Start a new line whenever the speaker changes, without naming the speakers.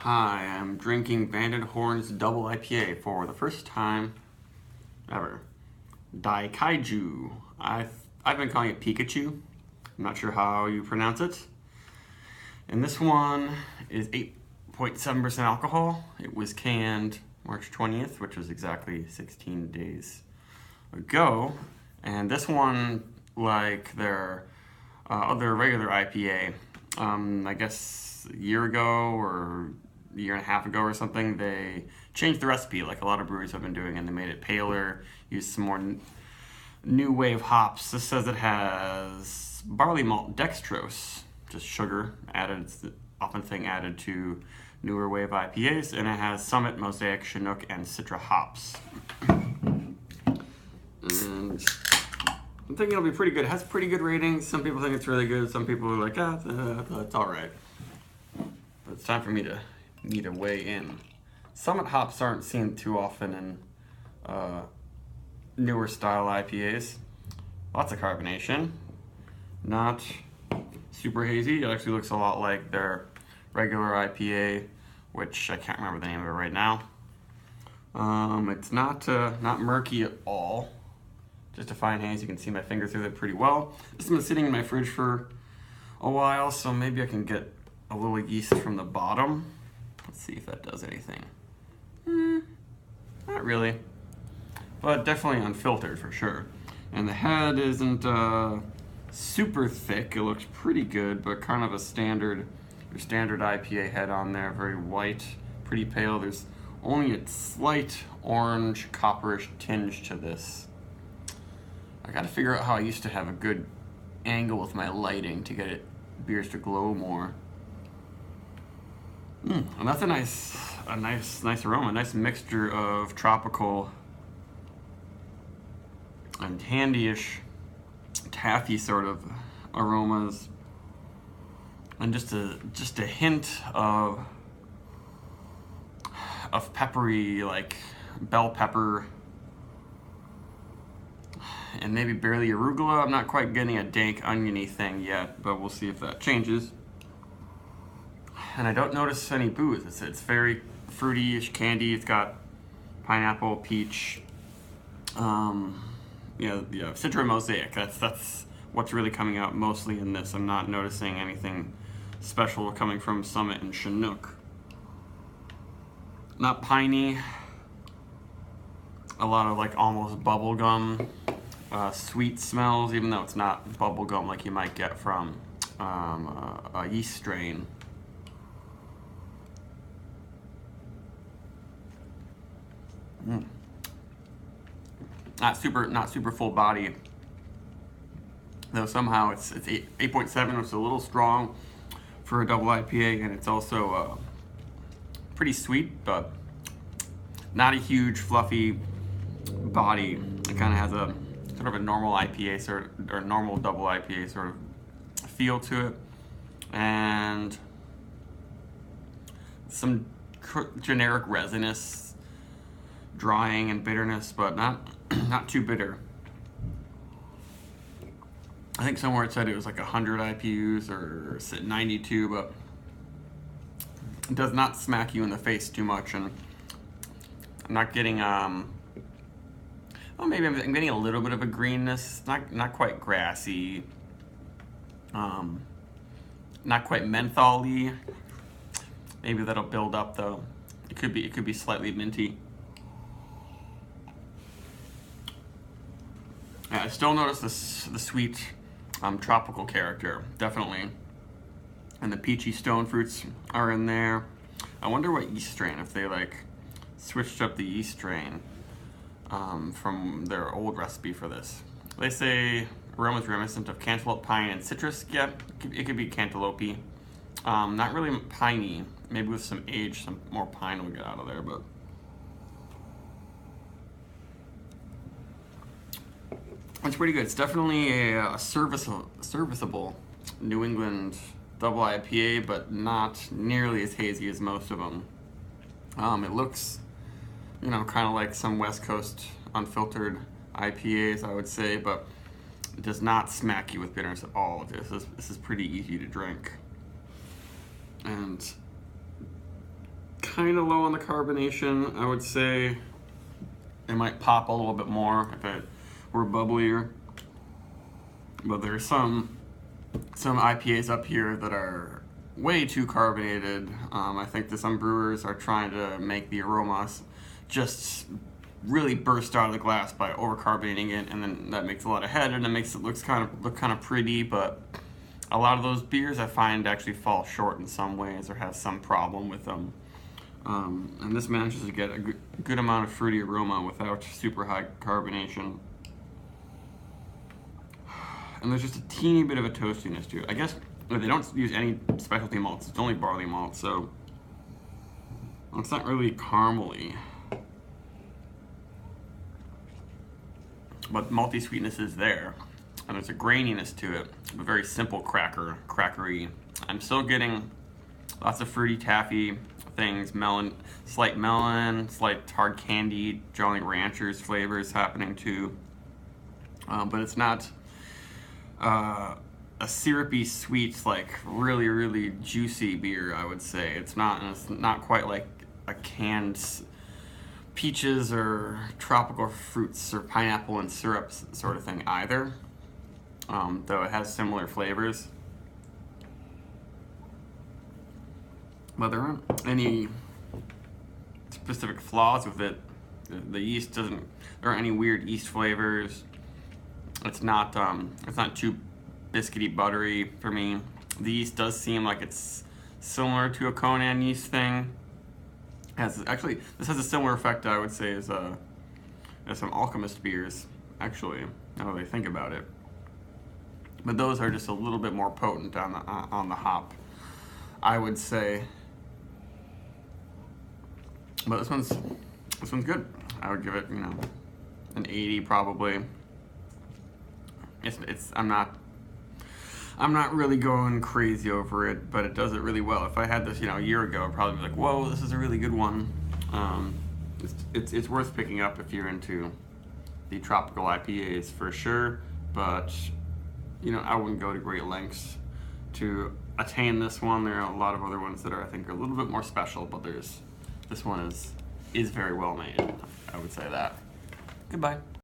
Hi, I'm drinking Banded Horn's Double IPA for the first time ever. Daikaiju. I've been calling it Pikachu. I'm not sure how you pronounce it. And this one is 8.7% alcohol. It was canned March 20th, which was exactly 16 days ago. And this one, like their other regular IPA, I guess a year ago or a year and a half ago or something, they changed the recipe like a lot of breweries have been doing, and they made it paler, used some more new wave hops. This says it has barley malt dextrose, just sugar added. It's the often thing added to newer wave IPAs, and it has Summit, Mosaic, Chinook, and Citra hops. And I'm thinking it'll be pretty good. It has pretty good ratings. Some people think it's really good. Some people are like, it's all right. But it's time for me to weigh in. Summit hops aren't seen too often in newer style IPAs. Lots of carbonation. Not super hazy. It actually looks a lot like their regular IPA, which I can't remember the name of it right now. It's not murky at all. Just a fine haze. You can see my finger through it pretty well. This has been sitting in my fridge for a while, so maybe I can get a little yeast from the bottom. Let's see if that does anything. Not really, but definitely unfiltered for sure. And the head isn't super thick. It looks pretty good, but kind of a standard IPA head on there. Very white, pretty pale. There's only a slight orange copperish tinge to this. I gotta figure out how I used to have a good angle with my lighting to get beers to glow more. And that's a nice aroma, a nice mixture of tropical and handyish, taffy sort of aromas, and just a hint of peppery, like bell pepper, and maybe barely arugula. I'm not quite getting a dank oniony thing yet, but we'll see if that changes. And I don't notice any booze. It's very fruity-ish candy. It's got pineapple, peach, Citra Mosaic. That's what's really coming out mostly in this. I'm not noticing anything special coming from Summit and Chinook. Not piney. A lot of like almost bubblegum, sweet smells, even though it's not bubblegum like you might get from a yeast strain. Not super full body, though somehow it's 8.7, which is a little strong for a double IPA, and it's also pretty sweet, but not a huge fluffy body. It kind of has a sort of a normal IPA or normal double IPA sort of feel to it, and some generic resinous drying and bitterness, but not too bitter. I think somewhere it said it was like 100 IPUs or 92, but it does not smack you in the face too much, and I'm not getting maybe I'm getting a little bit of a greenness, not quite grassy, not quite menthol-y. Maybe that'll build up though. It could be slightly minty. I still notice the sweet tropical character, definitely. And the peachy stone fruits are in there. I wonder what yeast strain, if they like switched up the yeast strain from their old recipe for this. They say aromas reminiscent of cantaloupe, pine, and citrus. Yeah, it could be cantaloupe. Not really piney. Maybe with some age, some more pine will get out of there, but it's pretty good. It's definitely a serviceable New England double IPA, but not nearly as hazy as most of them. It looks, kind of like some West Coast unfiltered IPAs, I would say, but it does not smack you with bitterness at all. This is pretty easy to drink. And kind of low on the carbonation. I would say it might pop a little bit more if it were bubblier. But there's some IPAs up here that are way too carbonated. I think that some brewers are trying to make the aromas just really burst out of the glass by overcarbonating it, and then that makes a lot of head and it makes it look kind of pretty. But a lot of those beers I find actually fall short in some ways or have some problem with them. And this manages to get a good amount of fruity aroma without super high carbonation. And there's just a teeny bit of a toastiness to it. I guess they don't use any specialty malts. It's only barley malt, so it's not really caramely. But malty sweetness is there, and there's a graininess to it. A very simple crackery. I'm still getting lots of fruity taffy things, slight melon, slight hard candy, Jolly Ranchers flavors happening too. But it's not a syrupy sweet, like really juicy beer, I would say. It's not quite like a canned peaches or tropical fruits or pineapple and syrups sort of thing either, though it has similar flavors. But there aren't any specific flaws with it. The yeast there aren't any weird yeast flavors. It's not too biscuity buttery for me. The yeast does seem like it's similar to a Conan yeast thing. This has a similar effect, I would say, as some Alchemist beers, actually, now that I think about it. But those are just a little bit more potent on the hop, I would say. But this one's good. I would give it, an 80 probably. I'm not really going crazy over it, but it does it really well. If I had this, a year ago, I'd probably be like, whoa, this is a really good one. It's worth picking up if you're into the tropical IPAs for sure, but I wouldn't go to great lengths to attain this one. There are a lot of other ones that I think are a little bit more special, but this one is very well made. I would say that. Goodbye.